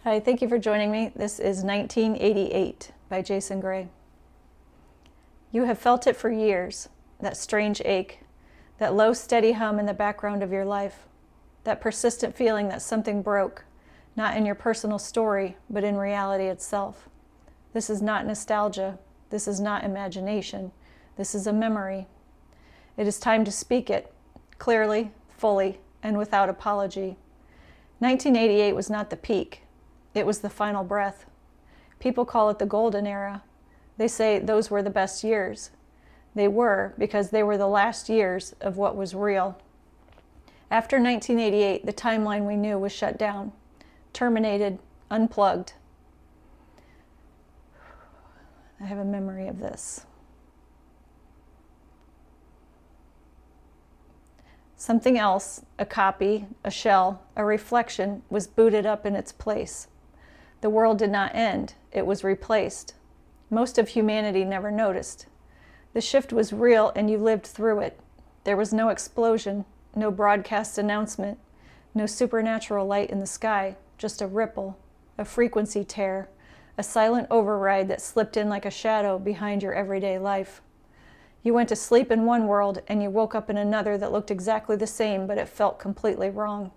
Hi, thank you for joining me. This is 1988 by Jason Gray. You have felt it for years, that strange ache, that low, steady hum in the background of your life, that persistent feeling that something broke, not in your personal story, but in reality itself. This is not nostalgia. This is not imagination. This is a memory. It is time to speak it, clearly, fully, and without apology. 1988 was not the peak. It was the final breath. People call it the golden era. They say those were the best years. They were, because they were the last years of what was real. After 1988, the timeline we knew was shut down, terminated, unplugged. I have a memory of this. Something else, a copy, a shell, a reflection, was booted up in its place. The world did not end, it was replaced. Most of humanity never noticed. The shift was real and you lived through it. There was no explosion, no broadcast announcement, no supernatural light in the sky, just a ripple, a frequency tear, a silent override that slipped in like a shadow behind your everyday life. You went to sleep in one world and you woke up in another that looked exactly the same, but it felt completely wrong.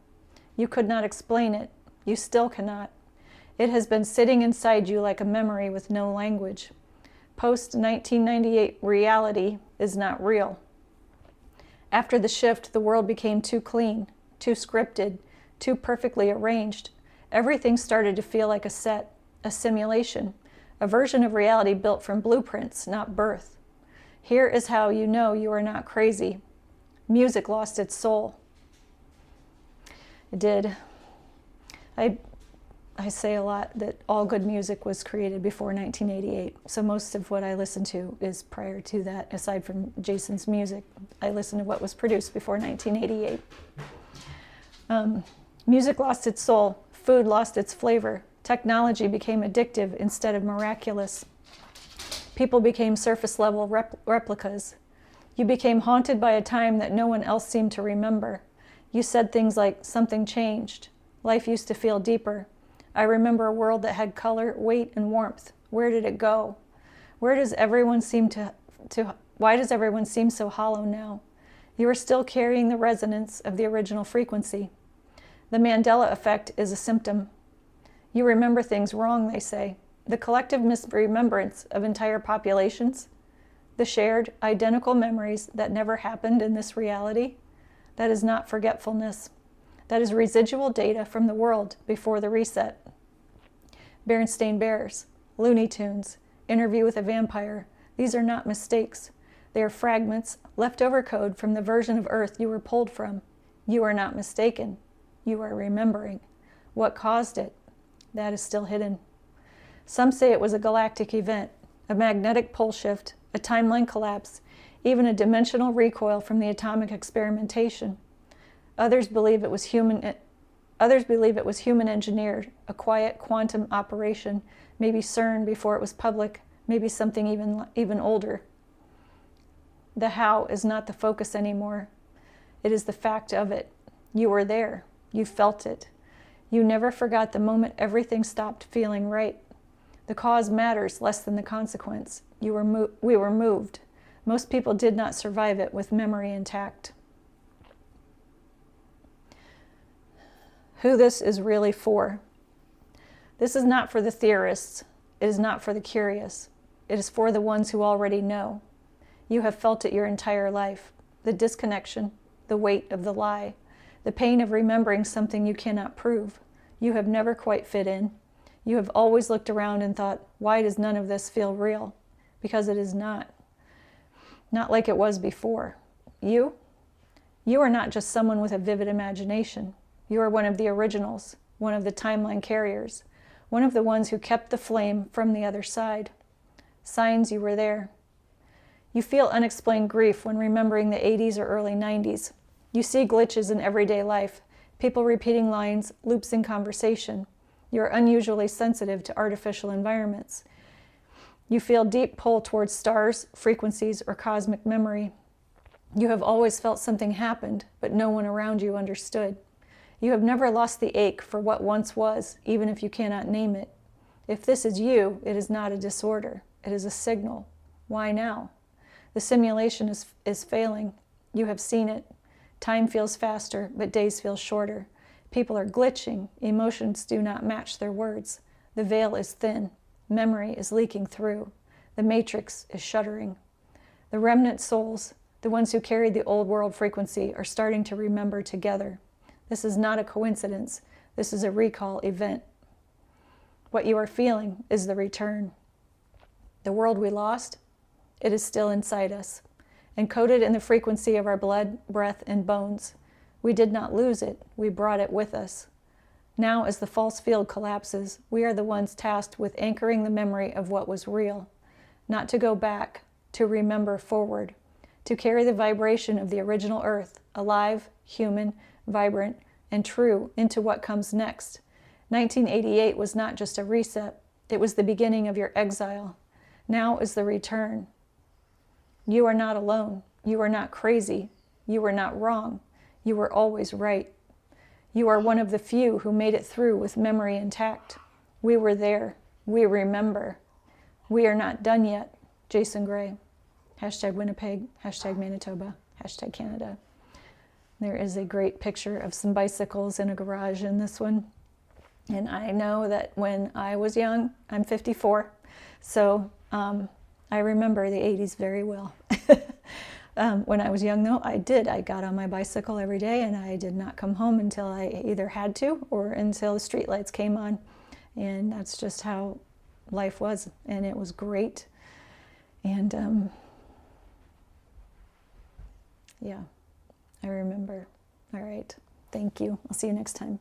You could not explain it. You still cannot. It has been sitting inside you like a memory with no language. Post-1998 reality is not real. After the shift, the world became too clean, too scripted, too perfectly arranged. Everything started to feel like a set, a simulation, a version of reality built from blueprints, not birth. Here is how you know you are not crazy. Music lost its soul. It did. I say a lot that all good music was created before 1988. So most of what I listen to is prior to that, aside from Jason's music. I listen to what was produced before 1988. Music lost its soul. Food lost its flavor. Technology became addictive instead of miraculous. People became surface-level replicas. You became haunted by a time that no one else seemed to remember. You said things like, something changed. Life used to feel deeper. I remember a world that had color, weight, and warmth. Where did it go? Why does everyone seem so hollow now? You are still carrying the resonance of the original frequency. The Mandela effect is a symptom. You remember things wrong, they say. The collective misremembrance of entire populations, the shared, identical memories that never happened in this reality, that is not forgetfulness. That is residual data from the world before the reset. Berenstain Bears, Looney Tunes, Interview with a Vampire, these are not mistakes. They are fragments, leftover code from the version of Earth you were pulled from. You are not mistaken. You are remembering. What caused it? That is still hidden. Some say it was a galactic event, a magnetic pole shift, a timeline collapse, even a dimensional recoil from the atomic experimentation. Others believe it was human engineered, a quiet quantum operation, maybe CERN before it was public, maybe something even older. The how is not the focus anymore. It is the fact of it. You were there. You felt it. You never forgot the moment everything stopped feeling right. The cause matters less than the consequence. We were moved. Most people did not survive it with memory intact. Who this is really for. This is not for the theorists. It is not for the curious. It is for the ones who already know. You have felt it your entire life. The disconnection, the weight of the lie, the pain of remembering something you cannot prove. You have never quite fit in. You have always looked around and thought, why does none of this feel real? Because it is not. Not like it was before. You are not just someone with a vivid imagination. You are one of the originals, one of the timeline carriers, one of the ones who kept the flame from the other side. Signs you were there. You feel unexplained grief when remembering the 80s or early 90s. You see glitches in everyday life, people repeating lines, loops in conversation. You are unusually sensitive to artificial environments. You feel deep pull towards stars, frequencies, or cosmic memory. You have always felt something happened, but no one around you understood. You have never lost the ache for what once was, even if you cannot name it. If this is you, it is not a disorder. It is a signal. Why now? The simulation is failing. You have seen it. Time feels faster, but days feel shorter. People are glitching. Emotions do not match their words. The veil is thin. Memory is leaking through. The matrix is shuddering. The remnant souls, the ones who carried the old world frequency, are starting to remember together. This is not a coincidence. This is a recall event. What you are feeling is the return. The world we lost, it is still inside us, encoded in the frequency of our blood, breath, and bones. We did not lose it. We brought it with us. Now, as the false field collapses, we are the ones tasked with anchoring the memory of what was real, not to go back, to remember forward, to carry the vibration of the original earth, alive, human, vibrant, and true, into what comes next. 1988 was not just a reset. It was the beginning of your exile. Now is the return. You are not alone. You are not crazy. You were not wrong. You were always right. You are one of the few who made it through with memory intact. We were there. We remember. We are not done yet. Jason Gray. #Winnipeg, #Manitoba, #Canada. There is a great picture of some bicycles in a garage in this one. And I know that when I was young, I'm 54, so I remember the 80s very well. When I was young, though, I got on my bicycle every day, and I did not come home until I either had to or until the streetlights came on. And that's just how life was, and it was great. And yeah, I remember. All right, thank you. I'll see you next time.